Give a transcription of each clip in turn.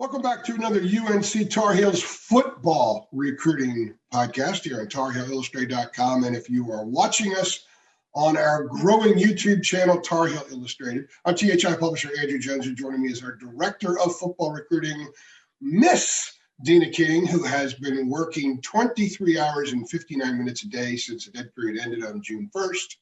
Welcome back to another UNC Tar Heels football recruiting podcast here on TarHeelIllustrated.com. And if you are watching us on our growing YouTube channel, Tar Heel Illustrated, I'm THI publisher Andrew Jones, and joining me is our director of football recruiting, Miss Deana King, who has been working 23 hours and 59 minutes a day since the dead period ended on June 1st.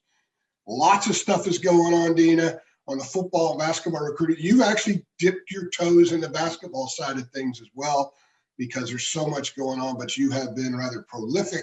Lots of stuff is going on, Deana, on the football and basketball recruiting. You've actually dipped your toes in the basketball side of things as well, because there's so much going on, but you have been rather prolific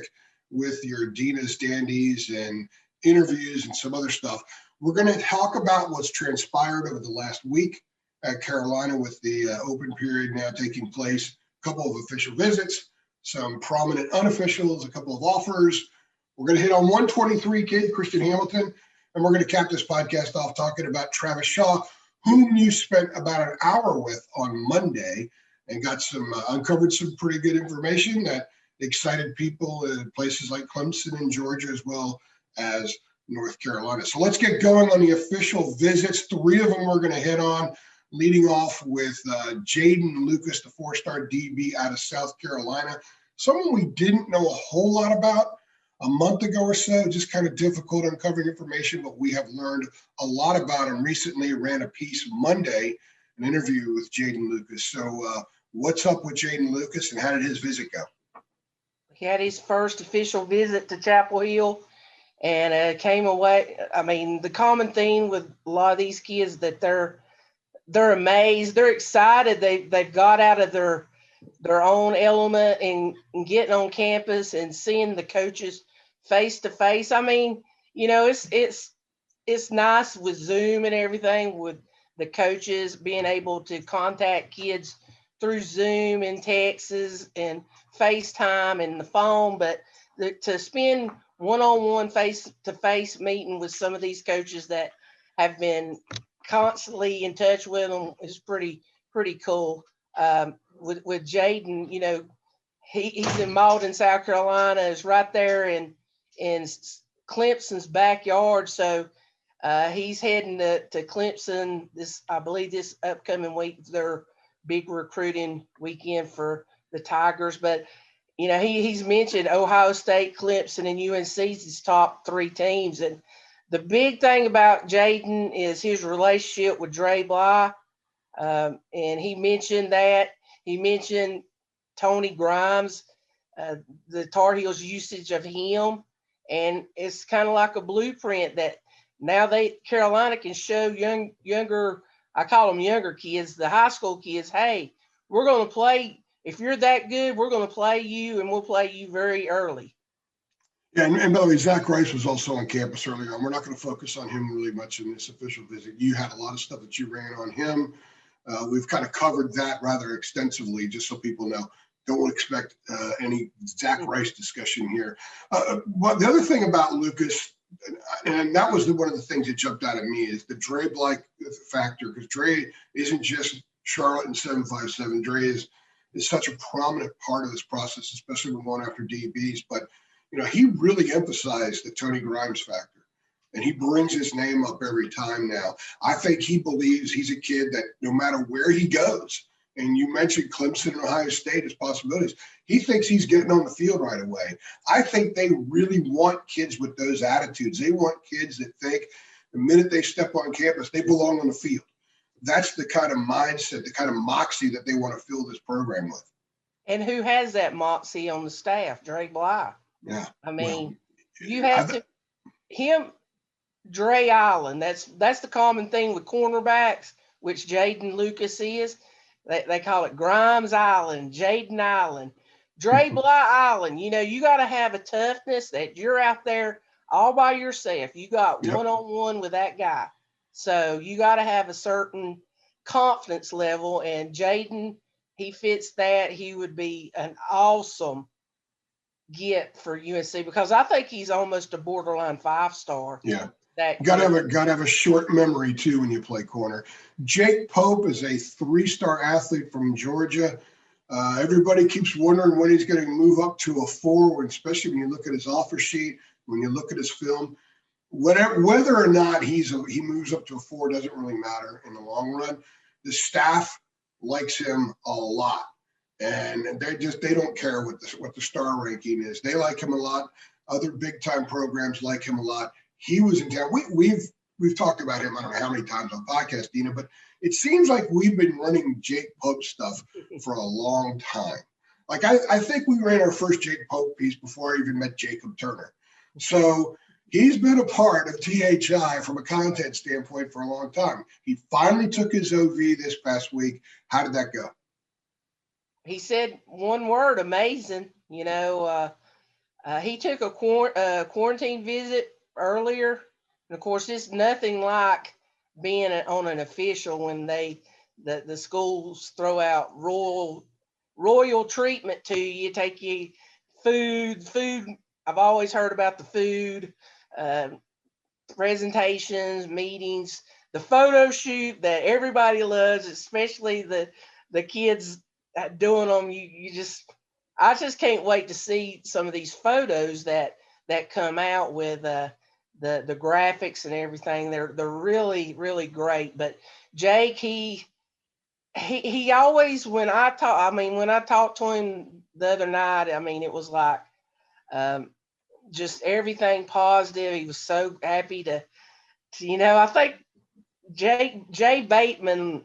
with your Deana's Dandies and interviews and some other stuff. We're going to talk about what's transpired over the last week at Carolina with the open period now taking place, a couple of official visits, some prominent unofficials, a couple of offers. We're going to hit on 123 kid, Christian Hamilton, and we're going to cap this podcast off talking about Travis Shaw, whom you spent about an hour with on Monday and got some uncovered some pretty good information that excited people in places like Clemson and Georgia, as well as North Carolina. So let's get going on the official visits. 3 of them we're going to hit on, leading off with Jaden Lucas, the 4-star DB out of South Carolina, someone we didn't know a whole lot about a month ago or so, just kind of difficult uncovering information, but we have learned a lot about him recently. Ran a piece Monday, an interview with Jeadyn Lukus. So what's up with Jeadyn Lucas, and how did his visit go? He had his first official visit to Chapel Hill and came away. I mean, the common theme with a lot of these kids that they're amazed, they're excited. They've got out of their own element and getting on campus and seeing the coaches face to face. I mean, you know, it's nice with Zoom and everything, with the coaches being able to contact kids through Zoom and texts and FaceTime and the phone, but to spend one-on-one face-to-face meeting with some of these coaches that have been constantly in touch with them is pretty cool. With Jaden, you know, he's in Malden, South Carolina, is right there in Clemson's backyard. So he's heading to Clemson I believe this upcoming week, their big recruiting weekend for the Tigers. But, you know, he's mentioned Ohio State, Clemson, and UNC's his top 3 teams. And the big thing about Jaden is his relationship with Dre Bly. And he mentioned that. He mentioned Tony Grimes, the Tar Heels' usage of him, and it's kind of like a blueprint that now Carolina can show younger, I call them younger kids, the high school kids, hey, we're going to play. If you're that good, we're going to play you, and we'll play you very early. Yeah, and by the way, Zach Rice was also on campus earlier on. We're not going to focus on him really much in this official visit. You had a lot of stuff that you ran on him. We've kind of covered that rather extensively, just so people know. Don't expect any Zach Rice discussion here. But the other thing about Lucas, and that was one of the things that jumped out at me, is the Dre-like factor, because Dre isn't just Charlotte and 757. Dre is such a prominent part of this process, especially when going after DBs. But, you know, he really emphasized the Tony Grimes factor. And he brings his name up every time now. I think he believes he's a kid that no matter where he goes, and you mentioned Clemson and Ohio State as possibilities, he thinks he's getting on the field right away. I think they really want kids with those attitudes. They want kids that think the minute they step on campus, they belong on the field. That's the kind of mindset, the kind of moxie that they want to fill this program with. And who has that moxie on the staff? Dre Bly. Yeah. I mean, you have him. Dre Island, that's the common thing with cornerbacks, which Jeadyn Lucas is. They call it Grimes Island, Jaden Island, Dre Bly Island. You know, you got to have a toughness that you're out there all by yourself. You got one-on-one with that guy. So you got to have a certain confidence level, and Jaden, he fits that. He would be an awesome get for UNC, because I think he's almost a borderline 5-star. Yeah. Got to have a short memory too when you play corner. Jake Pope is a 3-star athlete from Georgia. Everybody keeps wondering when he's going to move up to a 4, especially when you look at his offer sheet, when you look at his film. Whether or not he moves up to a 4 doesn't really matter in the long run. The staff likes him a lot. And they don't care what the star ranking is. They like him a lot. Other big time programs like him a lot. He was in town. We've talked about him, I don't know how many times on podcast, Deana, but it seems like we've been running Jake Pope stuff for a long time. Like I think we ran our first Jake Pope piece before I even met Jacob Turner. So he's been a part of THI from a content standpoint for a long time. He finally took his OV this past week. How did that go? He said one word, amazing. He took a quarantine visit earlier. And of course, it's nothing like being on an official when the schools throw out royal treatment to you, take you food. I've always heard about the food, presentations, meetings, the photo shoot that everybody loves, especially the kids doing them. I just can't wait to see some of these photos that come out with the graphics and everything. They're really, really great. But Jake, he always, when I talked to him the other night, I mean, it was like just everything positive. He was so happy to I think Jay Bateman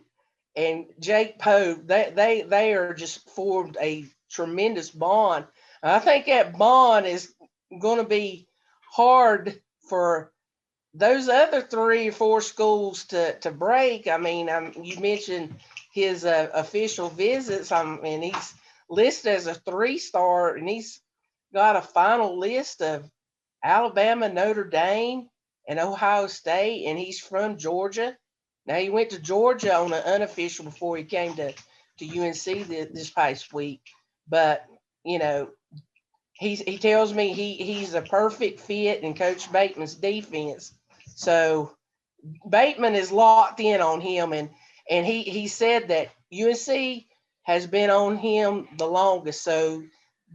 and Jake Pope, they are just formed a tremendous bond. I think that bond is going to be hard for those other 3 or 4 schools to break. I mean, you mentioned his official visits. And he's listed as a 3-star, and he's got a final list of Alabama, Notre Dame, and Ohio State, and he's from Georgia. Now, he went to Georgia on an unofficial before he came to UNC this past week. But, he tells me he's a perfect fit in Coach Bateman's defense. So Bateman is locked in on him, and he said that UNC has been on him the longest. So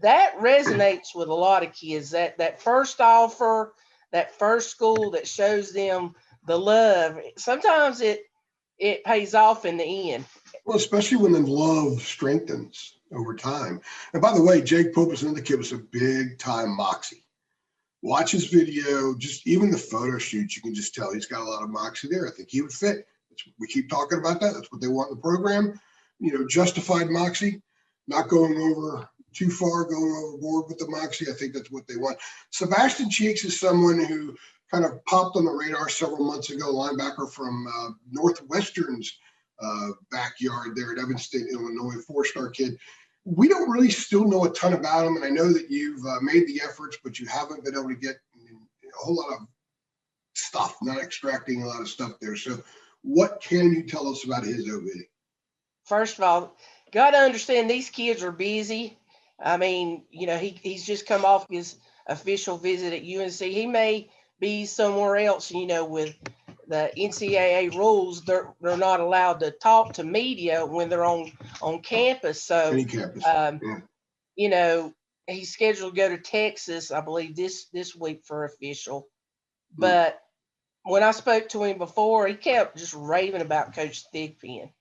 that resonates with a lot of kids. That first offer, that first school that shows them the love, sometimes it pays off in the end. Well, especially when the love strengthens over time. And by the way, Jake Pope is another kid with a big time moxie. Watch his video, just even the photo shoots, you can just tell he's got a lot of moxie there. I think he would fit. We keep talking about that. That's what they want in the program. Justified moxie, not going over too far, going overboard with the moxie. I think that's what they want. Sebastian Cheeks is someone who kind of popped on the radar several months ago, linebacker from Northwestern's backyard there at Evanston, Illinois, 4-star kid. We don't really still know a ton about him, and I know that you've made the efforts, but you haven't been able to get a whole lot of stuff, not extracting a lot of stuff there. So what can you tell us about his OV? First of all, got to understand these kids are busy. I mean, he's just come off his official visit at UNC. He may be somewhere else, with the NCAA rules. They're not allowed to talk to media when they're on campus. So, Any campus. He's scheduled to go to Texas, I believe, this week for official. But when I spoke to him before, he kept just raving about Coach Thigpen.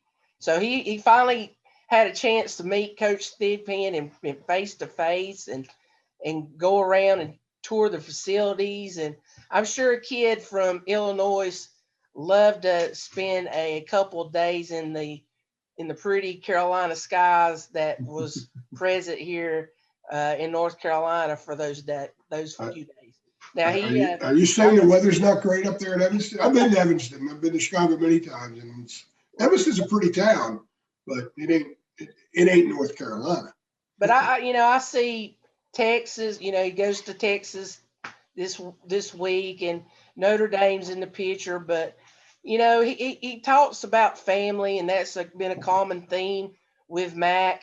So he finally had a chance to meet Coach Thigpen in face-to-face and go around and tour the facilities. And I'm sure a kid from Illinois loved to spend a couple of days in the pretty Carolina skies that was present here in North Carolina for those few days. Now are you saying the weather's not great up there in Evanston? I've been to Evanston. I've been to Chicago many times, and Evanston's a pretty town, but it ain't North Carolina. But I see Texas. He goes to Texas this week, and Notre Dame's in the picture. But he talks about family, and that's been a common theme with Mac,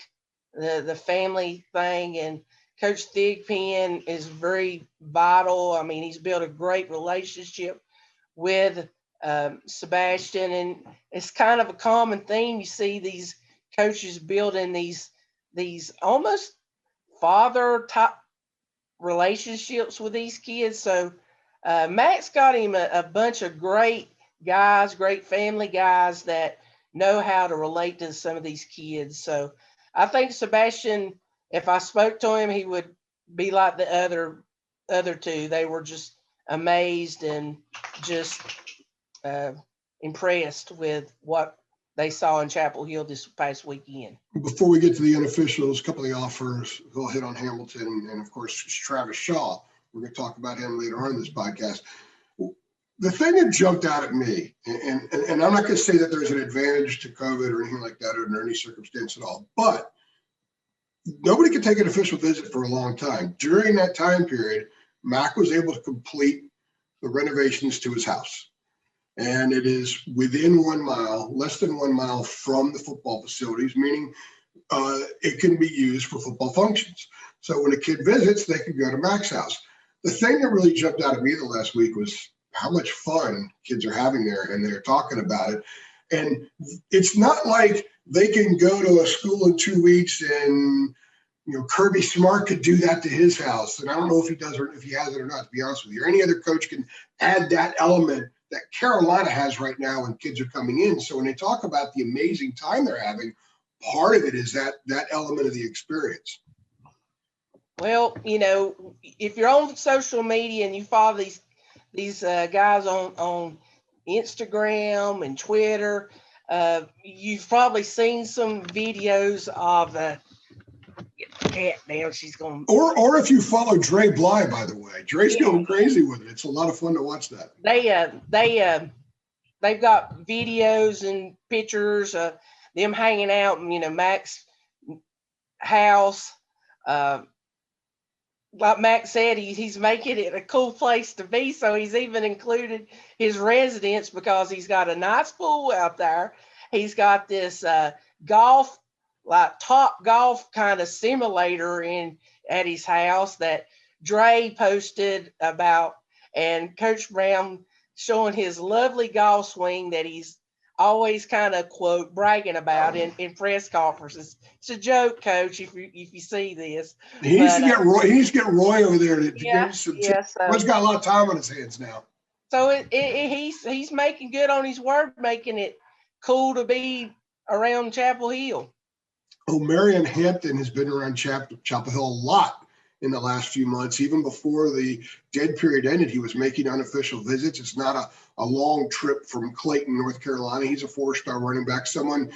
the family thing. And Coach Thigpen is very vital. I mean, he's built a great relationship with Sebastian, and it's kind of a common theme. You see these coaches building these almost father type relationships with these kids. So Mac's got him a bunch of great guys, great family guys that know how to relate to some of these kids. So I think Sebastian, if I spoke to him, he would be like the other two. They were just amazed and just impressed with what they saw in Chapel Hill this past weekend. Before we get to the unofficials, a couple of the offers, we'll hit on Hamilton and of course, Travis Shaw. We're going to talk about him later on in this podcast. The thing that jumped out at me, and I'm not going to say that there's an advantage to COVID or anything like that under any circumstance at all, but nobody could take an official visit for a long time. During that time period, Mac was able to complete the renovations to his house. And it is within 1 mile, less than 1 mile from the football facilities, meaning it can be used for football functions. So when a kid visits, they can go to Mac's house. The thing that really jumped out at me the last week was how much fun kids are having there, and they're talking about it. And it's not like they can go to a school in 2 weeks and, Kirby Smart could do that to his house. And I don't know if he does or if he has it or not, to be honest with you. Or any other coach can add that element that Carolina has right now when kids are coming in. So when they talk about the amazing time they're having, part of it is that element of the experience. Well, if you're on social media and you follow these guys on Instagram and Twitter, you've probably seen some videos of cat now. She's going. Or if you follow Dre Bly, by the way, Dre's going crazy with it. It's a lot of fun to watch that. They've got videos and pictures of them hanging out in Mac's house. Like Mac said, he's making it a cool place to be. So he's even included his residence because he's got a nice pool out there. He's got this golf, like Top Golf kind of simulator at his house that Dre posted about, and Coach Brown showing his lovely golf swing that he's always kind of quote bragging about in press conferences. It's a joke, Coach, if you see this. He needs to get Roy. He needs to get Roy over there to give some. Roy's got a lot of time on his hands now. So he's making good on his word, making it cool to be around Chapel Hill. Marion Hampton has been around Chapel Hill a lot in the last few months. Even before the dead period ended, he was making unofficial visits. It's not a long trip from Clayton, North Carolina. He's a 4-star running back. Someone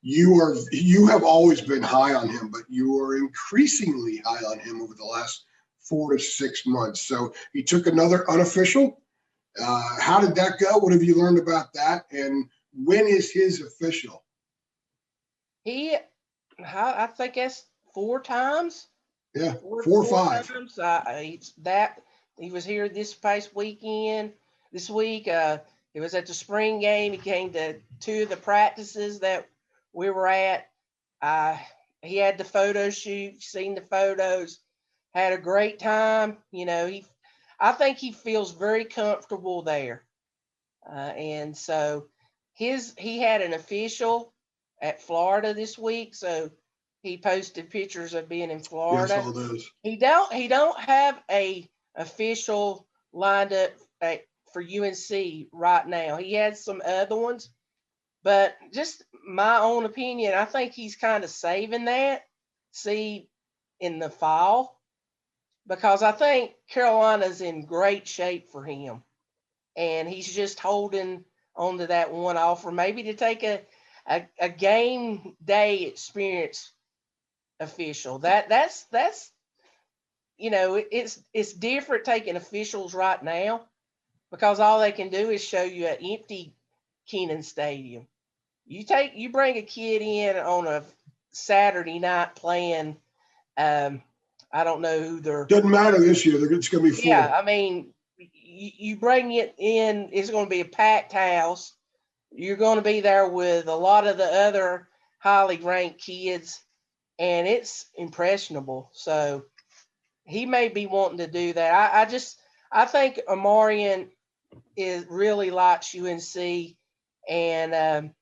you have always been high on him, but you are increasingly high on him over the last 4 to 6 months. So he took another unofficial. How did that go? What have you learned about that? And when is his official? I think that's 4 times. Yeah, 4 or 5 times. He was here this past weekend. This week, he was at the spring game. He came to 2 of the practices that we were at. He had the photo shoot. Seen the photos. Had a great time. I think he feels very comfortable there, and so he had an official at Florida this week, so he posted pictures of being in Florida. Yes, all those. He don't have a official lined up for UNC right now. He has some other ones, but just my own opinion, I think he's kind of saving that. See in the fall, because I think Carolina's in great shape for him, and he's just holding on to that one offer, maybe to take a game day experience official. That's it's different taking officials right now, because all they can do is show you an empty Kenan Stadium. You bring a kid in on a Saturday night playing. I don't know who they're. Doesn't matter this year. It's going to be full. Yeah, I mean, you bring it in. It's going to be a packed house. You're going to be there with a lot of the other highly ranked kids, and it's impressionable. So he may be wanting to do that. I think Omarion really likes UNC, and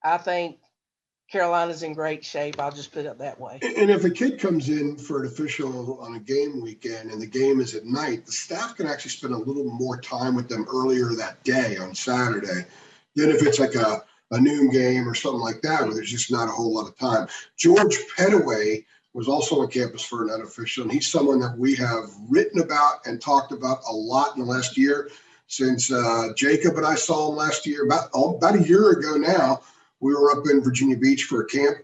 I think Carolina's in great shape. I'll just put it that way. And if a kid comes in for an official on a game weekend and the game is at night, the staff can actually spend a little more time with them earlier that day on Saturday than if it's like a a noon game or something like that, where there's just not a whole lot of time. George Pettaway was also on campus for an unofficial, and he's someone that we have written about and talked about a lot in the last year since Jacob and I saw him last year, about a year ago now. We were up in Virginia Beach for a camp.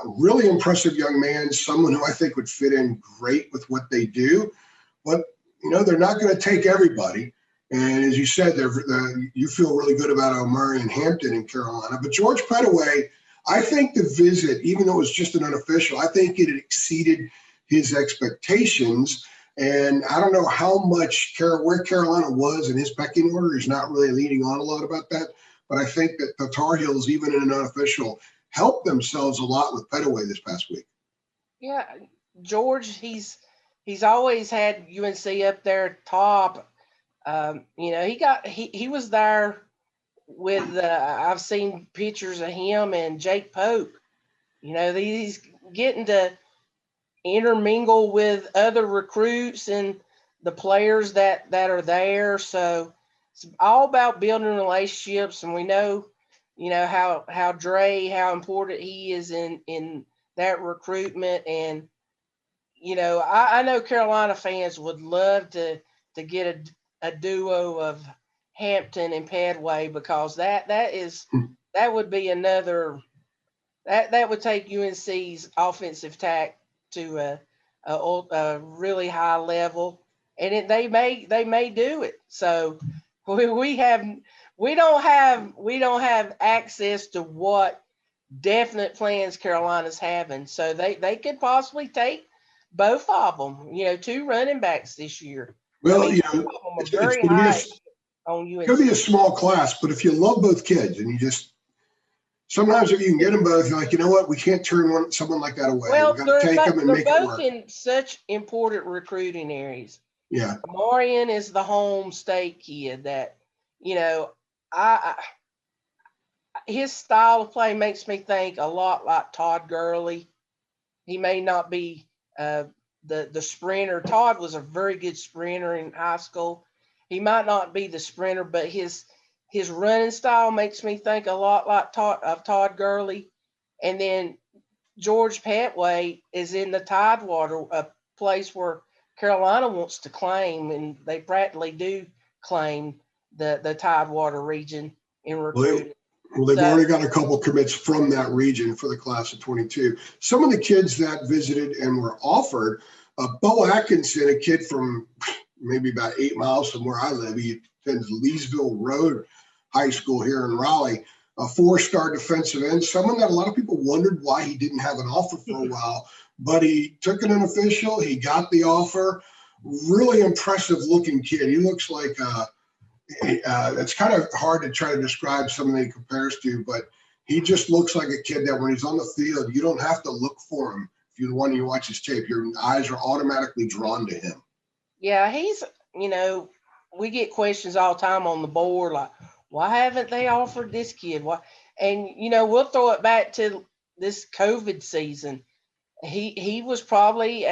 Really impressive young man, someone who I think would fit in great with what they do. But, they're not going to take everybody. And as you said, you feel really good about Marion Hampton in Carolina. But George Pettaway, I think the visit, even though it was just an unofficial, I think it had exceeded his expectations. And I don't know how much where Carolina was in his pecking order. He's not really leading on a lot about that. But I think that the Tar Heels, even in an unofficial, helped themselves a lot with Pettaway this past week. Yeah, George, he's always had UNC up there top. He was there with I've seen pictures of him and Jake Pope. He's getting to intermingle with other recruits and the players that are there. So it's all about building relationships, and we know how how important he is in that recruitment. And I know Carolina fans would love to get a duo of Hampton and Pettaway, because that would be another that would take UNC's offensive tack to a really high level, and they may do it. So we don't have access to what definite plans Carolina's having. So they could possibly take both of them. 2 running backs this year. Well, both of them are very high on UNC. It could be a small class, but if you love both kids and you just sometimes if you can get them both, you're like, you know what, we can't turn someone like that away. Well, we got to take them and make it work. They're both in such important recruiting areas. Yeah. Omarion is the home state kid that, I his style of play makes me think a lot like Todd Gurley. He may not be the sprinter. Todd was a very good sprinter in high school. He might not be the sprinter, but his running style makes me think a lot like Todd Gurley. And then George Pettaway is in the Tidewater, a place where Carolina wants to claim, and they practically do claim the Tidewater region in recruiting. Well, they've already got a couple commits from that region for the class of 22. Some of the kids that visited and were offered, Beau Atkinson, a kid from maybe about 8 miles from where I live. He attends Leesville Road High School here in Raleigh, a 4-star defensive end, someone that a lot of people wondered why he didn't have an offer for a while, but he took an unofficial. He got the offer. Really impressive looking kid. He looks like it's kind of hard to try to describe someone that he compares to, but he just looks like a kid that when he's on the field, you don't have to look for him. If you're the one you watch his tape, your eyes are automatically drawn to him. Yeah, he's, we get questions all the time on the board, like, why haven't they offered this kid? Why? And, we'll throw it back to this COVID season. He was probably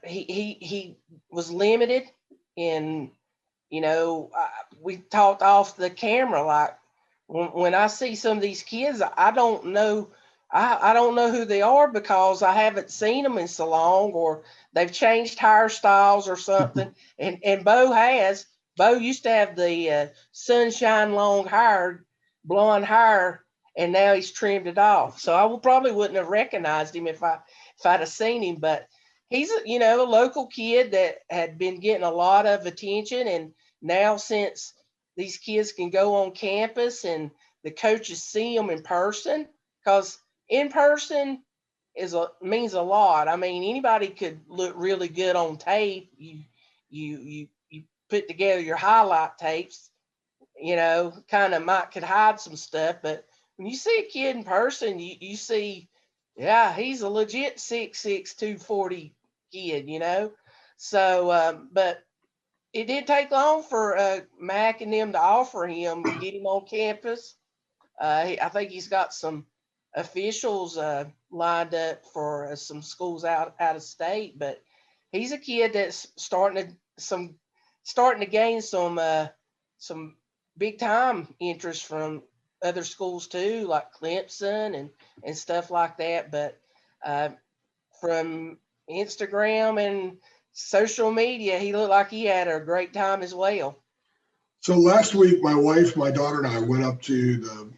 he was limited in, we talked off the camera, like when I see some of these kids, I don't know who they are because I haven't seen them in so long, or they've changed hairstyles or something. And Beau used to have the sunshine long hair, blonde hair, and now he's trimmed it off. So I probably wouldn't have recognized him if I'd have seen him. But he's a local kid that had been getting a lot of attention, and now since these kids can go on campus and the coaches see them in person, because in person means a lot. I mean, anybody could look really good on tape. You put together your highlight tapes, kind of could hide some stuff, but when you see a kid in person, you see, yeah, he's a legit 6'6", 240 kid, So, but it didn't take long for Mac and them to offer him, get him on campus. I think he's got some officials lined up for some schools out of state, but he's a kid that's starting to gain some big time interest from other schools too, like Clemson and stuff like that. But from Instagram and social media, he looked like he had a great time as well. So last week, my wife, my daughter, and I went up to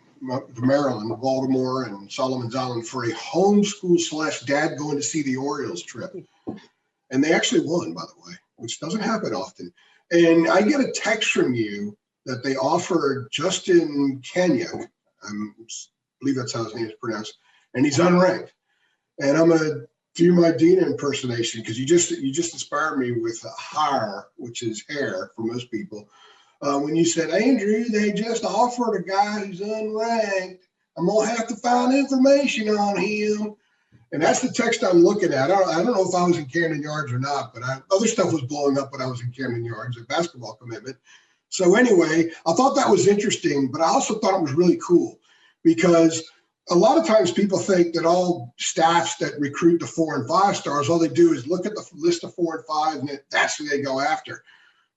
Maryland, Baltimore, and Solomon's Island for a homeschool / dad going to see the Orioles trip. And they actually won, by the way, which doesn't happen often. And I get a text from you that they offered Justin Kanyuk, I believe that's how his name is pronounced, and he's unranked. And I'm going to do my Deana impersonation because you just inspired me with hair, which is hair for most people. When you said, Andrew, they just offered a guy who's unranked. I'm going to have to find information on him. And that's the text I'm looking at. I don't know if I was in Camden Yards or not, but other stuff was blowing up when I was in Camden Yards, a basketball commitment. So anyway, I thought that was interesting, but I also thought it was really cool because a lot of times people think that all staffs that recruit the 4 and 5 stars, all they do is look at the list of 4 and 5, and that's who they go after.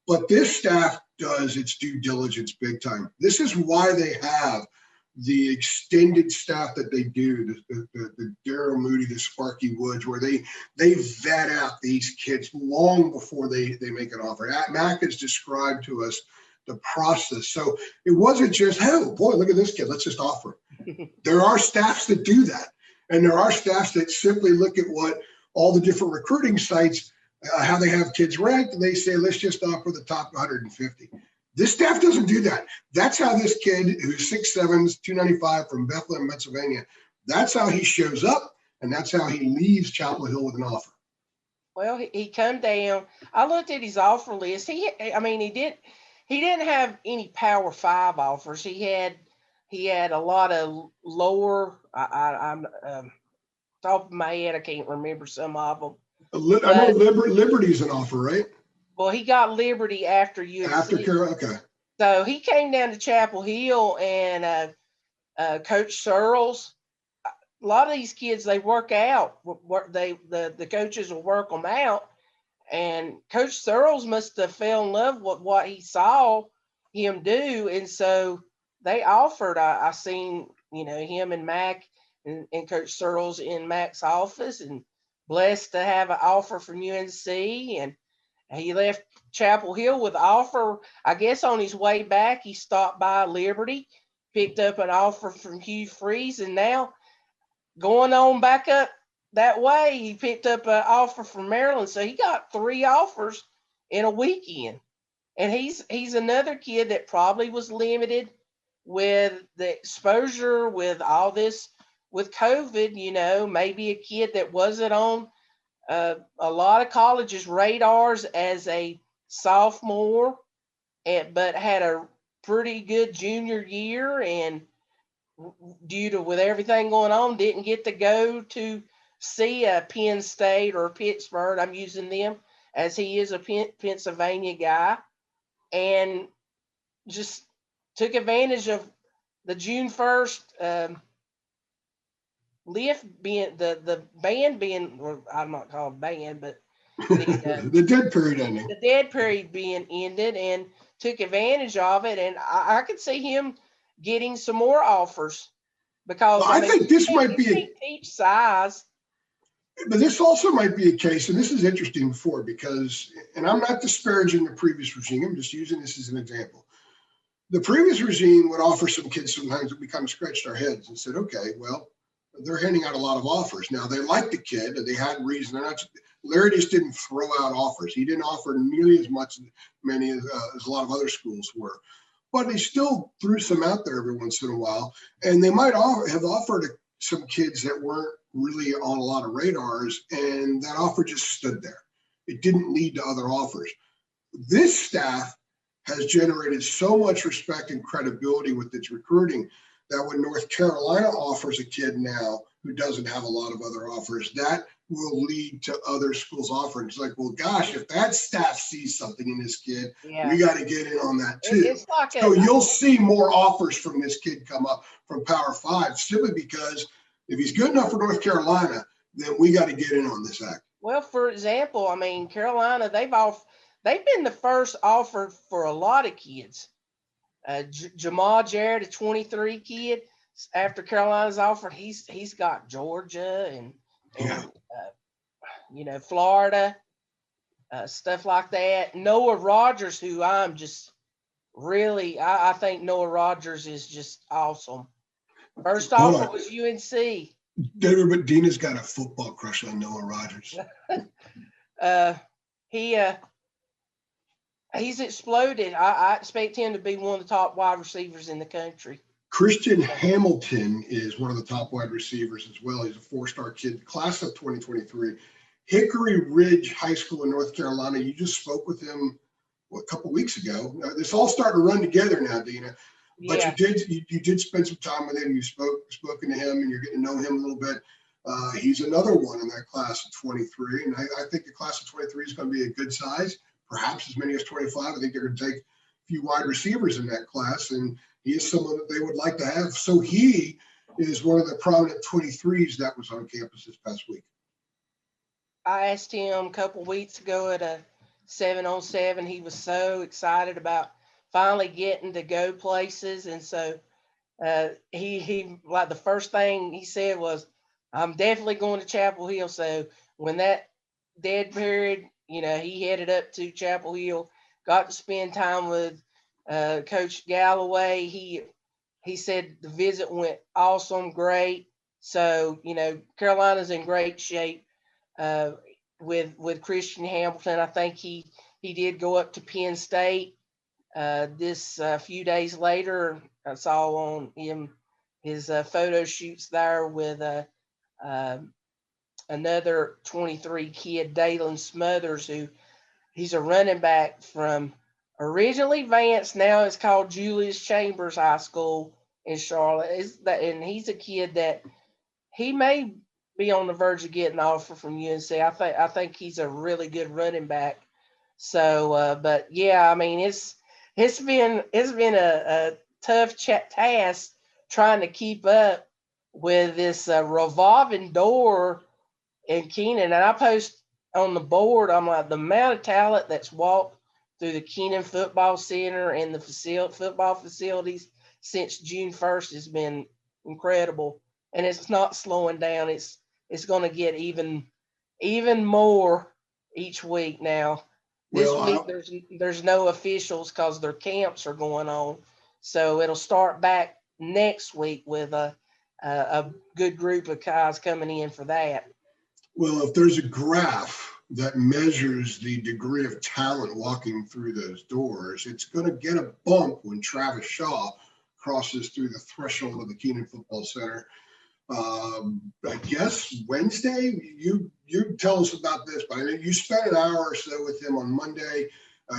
But this staff does its due diligence big time. This is why they have the extended staff that they do, the Daryl Moody, the Sparky Woods, where they vet out these kids long before they make an offer. Mac has described to us the process. So it wasn't just, oh boy, look at this kid, let's just offer him. There are staffs that do that. And there are staffs that simply look at what all the different recruiting sites, how they have kids ranked, and they say, let's just offer the top 150. This staff doesn't do that. That's how this kid who's 6'7", 295 from Bethlehem, Pennsylvania, that's how he shows up, and that's how he leaves Chapel Hill with an offer. Well, he come down. I looked at his offer list. He didn't have any Power 5 offers. He had a lot of lower. I'm top of my head, I can't remember some of them. I know Liberty's an offer, right? Well, he got Liberty after UNC. After Carol, okay. So he came down to Chapel Hill, and Coach Searles. A lot of these kids, they work out. The coaches will work them out, and Coach Searles must have fell in love with what he saw him do, and so they offered. I seen him and Mac and Coach Searles in Mac's office, and blessed to have an offer from UNC, and he left Chapel Hill with an offer. I guess on his way back, he stopped by Liberty, picked up an offer from Hugh Freeze, and now going on back up that way, he picked up an offer from Maryland. So he got 3 offers in a weekend. And he's another kid that probably was limited with the exposure with all this, with COVID, maybe a kid that wasn't on a lot of colleges' radars as a sophomore, but had a pretty good junior year, and with everything going on, didn't get to go to see a Penn State or Pittsburgh. I'm using them as he is a Pennsylvania guy, and just took advantage of the June 1st lift being the band being, or I'm not called band, but the dead period ending. The dead period being ended, and took advantage of it. And I could see him getting some more offers because I think this might be teach size. But this also might be a case, and this is interesting because, and I'm not disparaging the previous regime, I'm just using this as an example. The previous regime would offer some kids sometimes that we kind of scratched our heads and said, okay, well, they're handing out a lot of offers. Now, they liked the kid, and they had reason. Larry just didn't throw out offers. He didn't offer nearly as many as a lot of other schools were. But he still threw some out there every once in a while. And they might have offered some kids that weren't really on a lot of radars, and that offer just stood there. It didn't lead to other offers. This staff has generated so much respect and credibility with its recruiting that when North Carolina offers a kid now who doesn't have a lot of other offers, that will lead to other schools offering. It's like, well, gosh, if that staff sees something in this kid, we got to get in on that too. So you'll see more offers from this kid come up from Power 5, simply because if he's good enough for North Carolina, then we got to get in on this act. Well, for example, I mean, Carolina, they've been the first offer for a lot of kids. Jamal Jarrett, a 23 kid, after Carolina's offered, he's got Georgia and Yeah. Florida, stuff like that. Noah Rogers, who I'm just really, I think Noah Rogers is just awesome. First offer was UNC. But Deana's got a football crush on Noah Rogers. He's exploded. I expect him to be one of the top wide receivers in the country. Christian Hamilton is one of the top wide receivers as well. He's a four-star kid, class of 2023. Hickory Ridge High School in North Carolina. You just spoke with him a couple weeks ago. This all starting to run together now, Deana. But Yeah. you did spend some time with him. You've spoken to him, and you're getting to know him a little bit. He's another one in that class of 23, and I think the class of 23 is going to be a good size, perhaps as many as 25. I think they're going to take a few wide receivers in that class, and he is someone that they would like to have. So he is one of the prominent 23s that was on campus this past week. I asked him a couple weeks ago at a 7-on-7. He was so excited about finally getting to go places, and so he like the first thing he said was, "I'm definitely going to Chapel Hill." So when that dead period, he headed up to Chapel Hill, got to spend time with Coach Galloway. He said the visit went awesome, great. So Carolina's in great shape with Christian Hamilton. I think he did go up to Penn State this few days later. I saw on him his photo shoots there with another 23 kid, Dalen Smothers, who he's a running back from originally Vance. Now it's called Julius Chambers High School in Charlotte. And he's a kid that he may be on the verge of getting an offer from UNC. I think he's a really good running back. So, but yeah, I mean, it's been a tough task trying to keep up with this revolving door in Keenan. And I post on the board, I'm like, the amount of talent that's walked through the Keenan Football Center and the football facilities since June 1st has been incredible. And it's not slowing down. It's going to get even more each week now. This week there's no officials because their camps are going on. So it'll start back next week with a good group of guys coming in for that. Well, if there's a graph that measures the degree of talent walking through those doors, it's going to get a bump when Travis Shaw crosses through the threshold of the Keenan Football Center. I guess Wednesday. You tell us about this, but I mean, you spent an hour or so with him on Monday.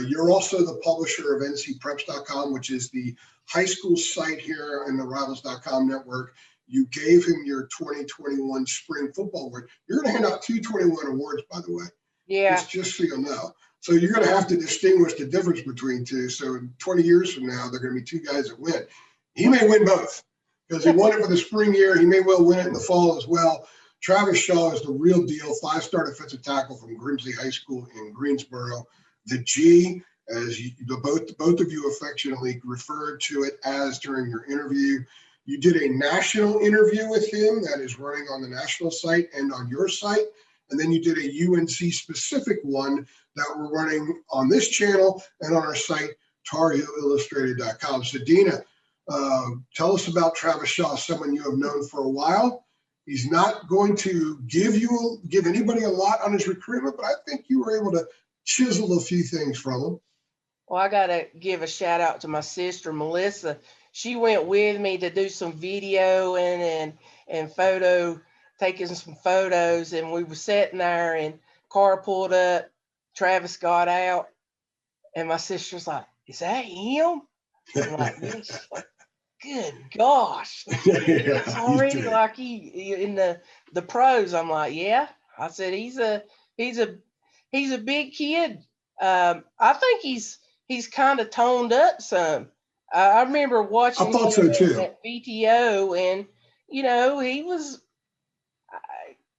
You're also the publisher of ncpreps.com, which is the high school site here in the Rivals.com network. You gave him your 2021 spring football award. You're going to hand out 221 awards, by the way. Yeah. Just so you'll know. So you're going to have to distinguish the difference between two. So 20 years from now, there are going to be two guys that win. He may win both because he won it for the spring year. He may well win it in the fall as well. Travis Shaw is the real deal, 5-star defensive tackle from Grimsley High School in Greensboro. The G, as both of you affectionately referred to it as during your interview. You did a national interview with him that is running on the national site and on your site. And then you did a UNC-specific one that we're running on this channel and on our site, TarHeelIllustrated.com. So, Deana, tell us about Travis Shaw, someone you have known for a while. He's not going to give anybody a lot on his recruitment, but I think you were able to chisel a few things from him. Well, I got to give a shout out to my sister, Melissa. She went with me to do some video and taking some photos, and we were sitting there and car pulled up. Travis got out and my sister's like, "Is that him?" I'm like, "Yes." Good gosh. It's already like he in the pros. I'm like, yeah. I said he's a big kid. I think he's kind of toned up some. I remember watching him at VTO, and he was.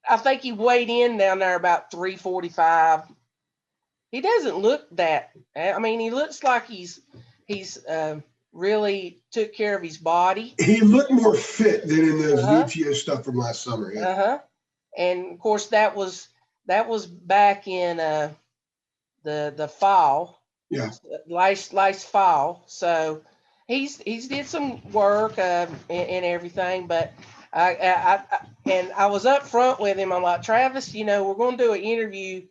I think he weighed in down there about 345. He doesn't look that. I mean, he looks like he's really took care of his body. He looked more fit than in those Uh-huh. UTO stuff from last summer. Yeah. Uh-huh. And of course that was back in the fall. Yeah. Last fall. So he's did some work and everything, but I was up front with him. I'm like, Travis, we're going to do an interview.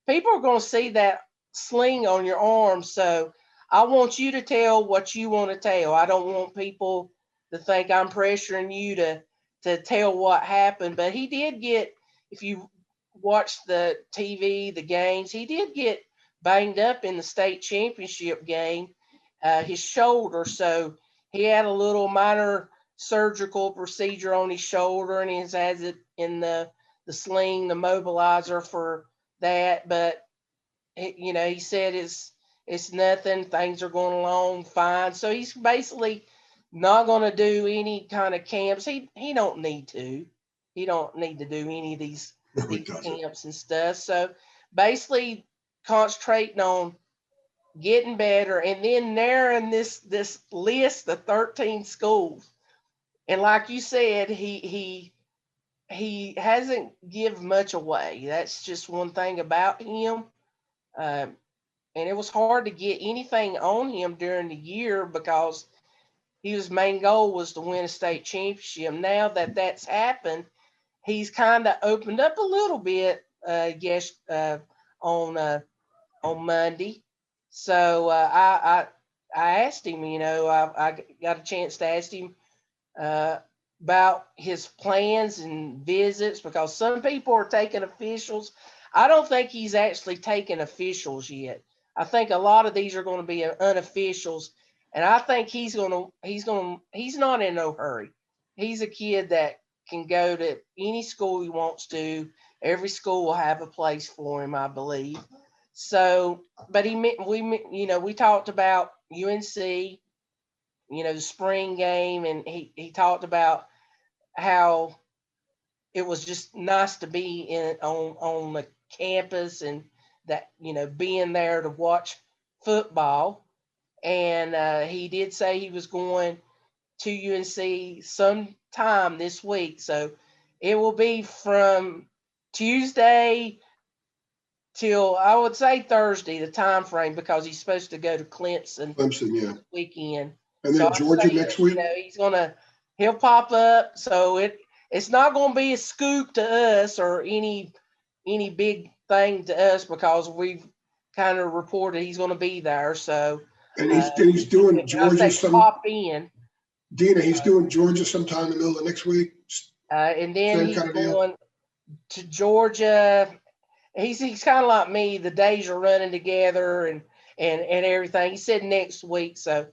People are going to see that sling on your arm, so I want you to tell what you want to tell. I don't want people to think I'm pressuring you to tell what happened. But he did get, if you watch the TV, the games, he did get banged up in the state championship game, his shoulder. So he had a little minor surgical procedure on his shoulder, and he has it in the sling, the mobilizer for that. But he said it's nothing. Things are going along fine. So he's basically not going to do any kind of camps. He don't need to. He don't need to do any of these camps and stuff. So basically concentrating on getting better and then narrowing this list of 13 schools. And like you said, he hasn't give much away. That's just one thing about him. And it was hard to get anything on him during the year because his main goal was to win a state championship. Now that that's happened, he's kind of opened up a little bit. On Monday. So I asked him. I got a chance to ask him about his plans and visits because some people are taking officials. I don't think he's actually taken officials yet. I think a lot of these are going to be unofficials, and I think he's not in no hurry. He's a kid that can go to any school he wants to. Every school will have a place for him, I believe. So, but we talked about UNC, the spring game, and he talked about how it was just nice to be on the campus and that, being there to watch football. And he did say he was going to UNC sometime this week. So it will be from Tuesday till I would say Thursday, the time frame, because he's supposed to go to Clemson yeah. weekend. And then Georgia next week. He'll pop up. So it's not going to be a scoop to us or any big thing to us because we've kind of reported he's going to be there. So and he's doing Georgia pop in. Deana, he's doing Georgia sometime in the middle of next week. And then he's going to Georgia. He's kind of like me. The days are running together and everything. He said next week, so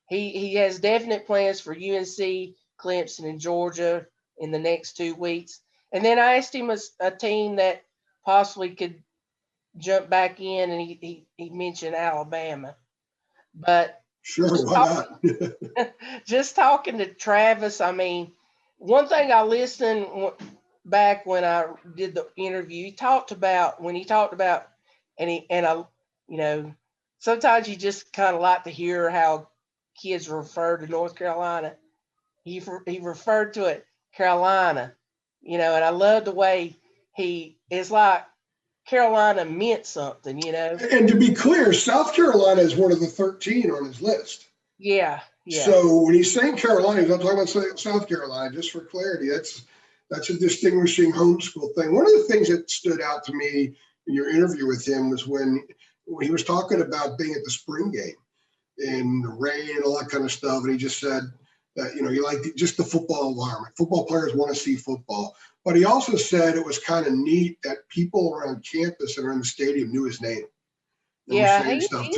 he has definite plans for UNC, Clemson, and Georgia in the next 2 weeks. And then I asked him a team that possibly could jump back in, and he mentioned Alabama. But sure, why not? Just talking to Travis, I mean, one thing I listened back when I did the interview, he talked about, sometimes you just kind of like to hear how kids refer to North Carolina. He referred to it Carolina, and I love the way it's like Carolina meant something, And to be clear, South Carolina is one of the 13 on his list. Yeah. So when he's saying Carolina, he's not talking about South Carolina, just for clarity. That's a distinguishing homeschool thing. One of the things that stood out to me in your interview with him was when he was talking about being at the spring game and the rain and all that kind of stuff. And he just said that, he liked just the football environment. Football players want to see football. But he also said it was kind of neat that people around campus and around the stadium knew his name. Yeah, he's like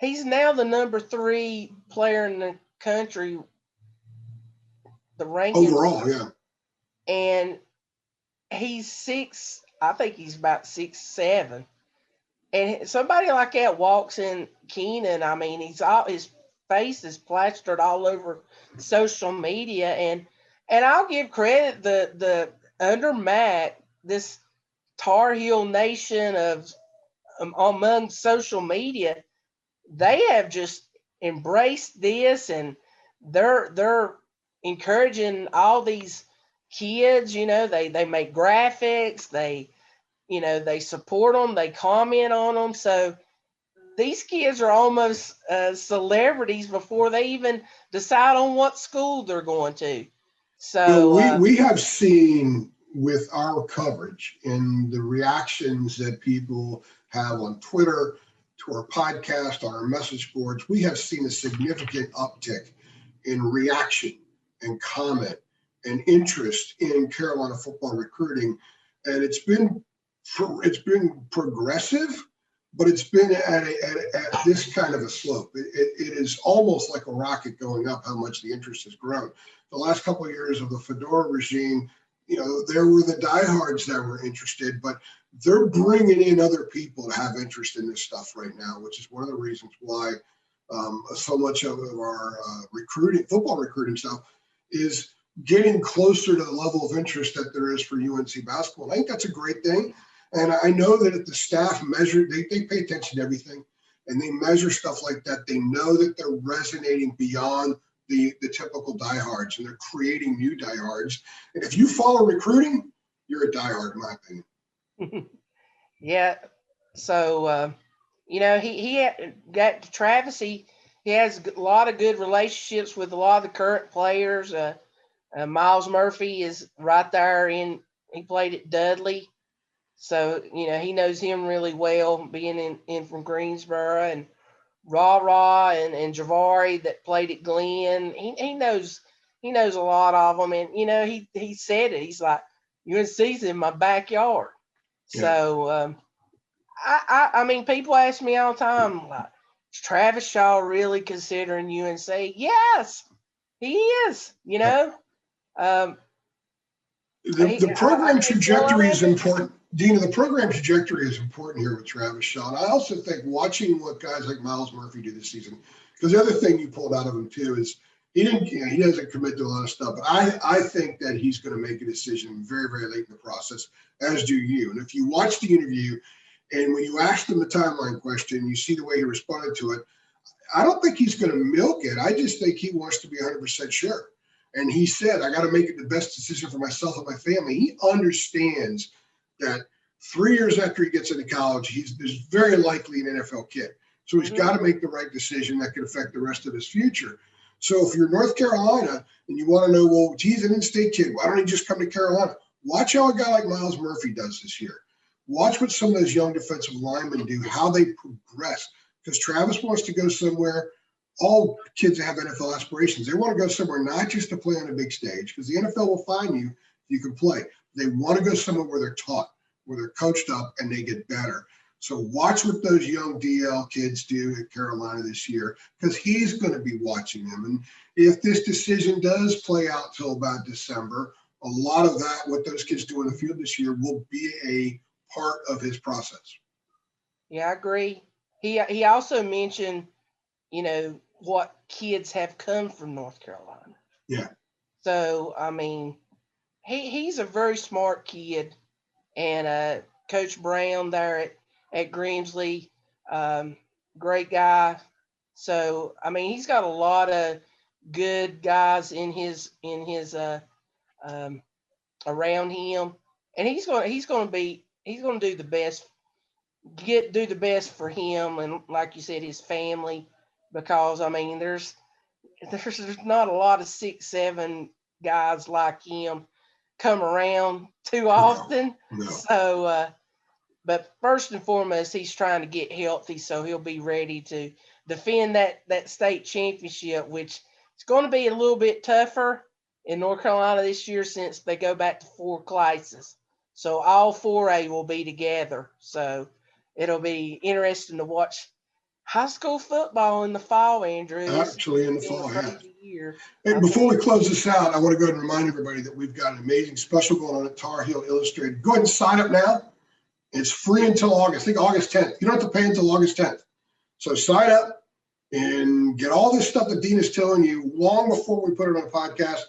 he's now the number 3 player in the country, the ranking overall, yeah. And he's 6, I think he's about 6'7". And somebody like that walks in Keenan, I mean, his face is plastered all over social media, and I'll give credit the under Matt, this Tar Heel nation of among social media, they have just embraced this, and they're encouraging all these kids. They make graphics, they support them, they comment on them. So these kids are almost celebrities before they even decide on what school they're going to. So well, we have seen with our coverage and the reactions that people have on Twitter to our podcast, on our message boards, we have seen a significant uptick in reaction and comment and interest in Carolina football recruiting. And it's been progressive, but it's been at this kind of a slope. It is almost like a rocket going up how much the interest has grown. The last couple of years of the Fedora regime, there were the diehards that were interested, but they're bringing in other people to have interest in this stuff right now, which is one of the reasons why so much of our football recruiting stuff is getting closer to the level of interest that there is for UNC basketball. I think that's a great thing. And I know that if the staff measure, they pay attention to everything, and they measure stuff like that. They know that they're resonating beyond the typical diehards, and they're creating new diehards. And if you follow recruiting, you're a diehard, in my opinion. Yeah. So, he got Travis. He has a lot of good relationships with a lot of the current players. Miles Murphy is right there he played at Dudley. So, he knows him really well, being in from Greensboro, and Ra and Javari that played at Glenn. He knows a lot of them. And, he said it. He's like, UNC's in my backyard. Yeah. So, I mean, people ask me all the time, like, is Travis Shaw really considering UNC? Yes, he is, The program trajectory is important. Deana, the program trajectory is important here with Travis Shaw. And I also think watching what guys like Miles Murphy do this season, because the other thing you pulled out of him too is he doesn't commit to a lot of stuff, but I think that he's going to make a decision very, very late in the process, as do you. And if you watch the interview and when you asked him the timeline question, you see the way he responded to it, I don't think he's going to milk it. I just think he wants to be 100% sure. And he said, I got to make it the best decision for myself and my family. He understands that 3 years after he gets into college, he's very likely an NFL kid. So he's got to make the right decision that could affect the rest of his future. So if you're North Carolina and you want to know, well, he's an in-state kid, why don't he just come to Carolina? Watch how a guy like Miles Murphy does this year. Watch what some of those young defensive linemen do, how they progress. Because Travis wants to go somewhere. All kids that have NFL aspirations, they want to go somewhere not just to play on a big stage, because the NFL will find you if you can play. They want to go somewhere where they're taught, where they're coached up, and they get better. So watch what those young DL kids do at Carolina this year, because he's going to be watching them. And if this decision does play out till about December, a lot of that, what those kids do in the field this year, will be a part of his process. Yeah, I agree. He also mentioned, what kids have come from North Carolina. Yeah. So, I mean, he's a very smart kid, and Coach Brown there at Grimsley, great guy. So, I mean, he's got a lot of good guys in his around him, and he's going to do the best, do the best for him, and like you said, his family, because I mean, there's not a lot of 6'7" guys like him come around too often. No. So, but first and foremost, he's trying to get healthy, so he'll be ready to defend that state championship, which is going to be a little bit tougher in North Carolina this year since they go back to 4 classes. So all 4A will be together. So it'll be interesting to watch high school football in the fall, Andrew. Actually in the fall, yeah. Year. Hey, before we close this out, I want to go ahead and remind everybody that we've got an amazing special going on at Tar Heel Illustrated. Go ahead and sign up now. It's free until August. I think August 10th. You don't have to pay until August 10th. So sign up and get all this stuff that Dean is telling you long before we put it on a podcast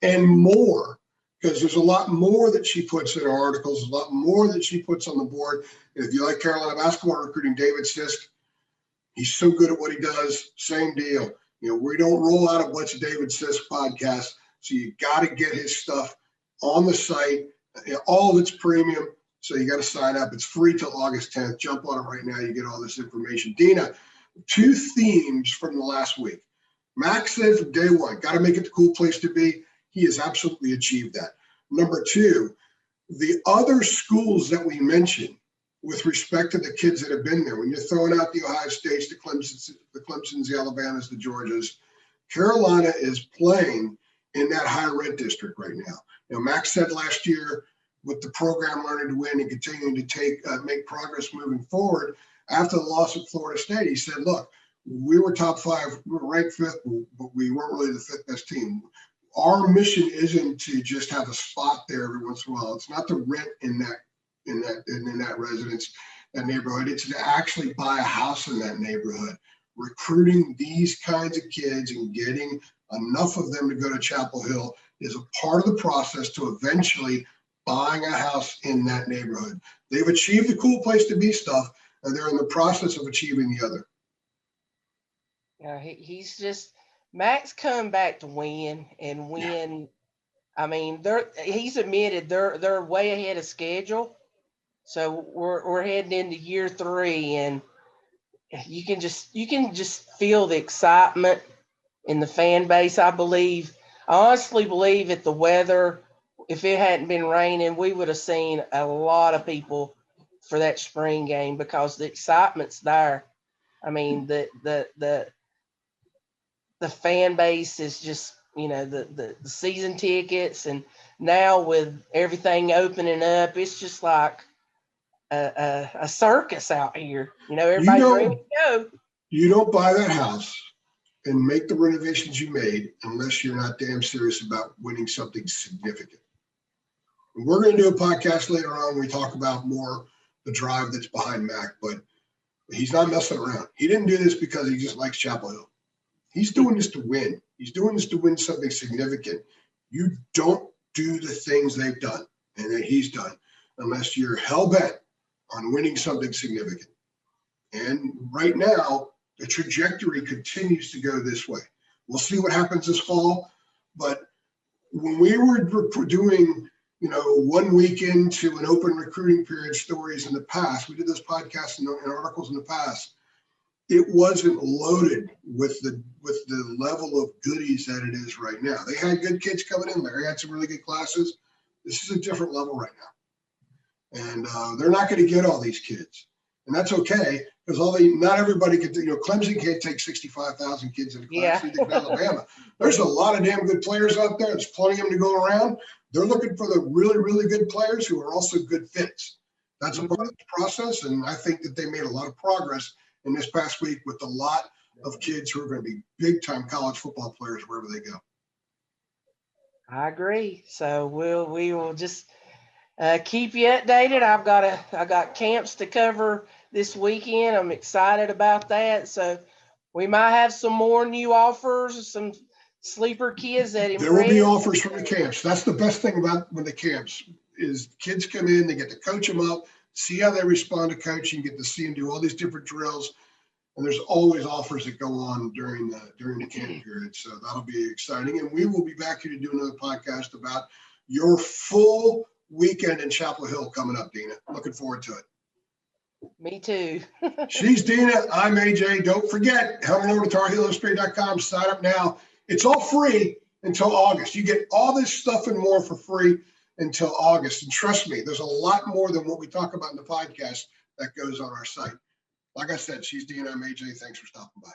and more. because there's a lot more that she puts in her articles, a lot more that she puts on the board. And if you like Carolina basketball recruiting, David Sisk, he's so good at what he does. Same deal. We don't roll out a bunch of David Sisk podcasts, so you got to get his stuff on the site. All of it's premium, so you got to sign up. It's free till August 10th. Jump on it right now. You get all this information. Deana, 2 themes from the last week. Max said from day one, got to make it the cool place to be. He has absolutely achieved that. Number 2, the other schools that we mentioned with respect to the kids that have been there, when you're throwing out the Ohio States, the Clemsons, the Alabamas, the Georgias, Carolina is playing in that high rent district right now. Max said last year with the program learning to win and continuing to make progress moving forward after the loss at Florida State, he said, look, we were top 5, we were ranked 5th, but we weren't really the 5th best team. Our mission isn't to just have a spot there every once in a while. It's not to rent in that residence, that neighborhood. It's to actually buy a house in that neighborhood. Recruiting these kinds of kids and getting enough of them to go to Chapel Hill is a part of the process to eventually buying a house in that neighborhood. They've achieved the cool place to be stuff, and they're in the process of achieving the other. Yeah, he's just Max come back to win and win. Yeah. I mean, he's admitted they're way ahead of schedule. So we're heading into year 3, and you can just feel the excitement in the fan base. I honestly believe that the weather, if it hadn't been raining, we would have seen a lot of people for that spring game because the excitement's there. I mean, the fan base is just, the season tickets, and now with everything opening up, it's just like a circus out here. Everybody's ready to go. You don't buy that house and make the renovations you made unless you're not damn serious about winning something significant. And we're going to do a podcast later on where we talk about more the drive that's behind Mac, but he's not messing around. He didn't do this because he just likes Chapel Hill. He's doing this to win. He's doing this to win something significant. You don't do the things they've done and that he's done unless you're hell-bent on winning something significant. And right now, the trajectory continues to go this way. We'll see what happens this fall. But when we were doing, 1 week into an open recruiting period stories in the past, we did those podcasts and articles in the past, it wasn't loaded with the level of goodies that it is right now. They had good kids coming in. Larry had some really good classes. This is a different level right now. And they're not going to get all these kids. And that's okay, because not everybody could do, Clemson can't take 65,000 kids in a class. Yeah. Alabama. There's a lot of damn good players out there. There's plenty of them to go around. They're looking for the really, really good players who are also good fits. That's a part of the process, and I think that they made a lot of progress in this past week with a lot of kids who are going to be big-time college football players wherever they go. I agree. So we will just keep you updated. I got camps to cover this weekend. I'm excited about that. So we might have some more new offers, some sleeper kids that there will be offers from the camps. That's the best thing about when the camps is kids come in, they get to coach them up, see how they respond to coaching, get to see them do all these different drills. And there's always offers that go on during the camp period. So that'll be exciting. And we will be back here to do another podcast about your full weekend in Chapel Hill coming up, Deana. Looking forward to it. Me too. She's Deana. I'm AJ. Don't forget, head on over to TarHeelIllustrated.com. Sign up now. It's all free until August. You get all this stuff and more for free until August. And trust me, there's a lot more than what we talk about in the podcast that goes on our site. Like I said, she's Deana. I'm AJ. Thanks for stopping by.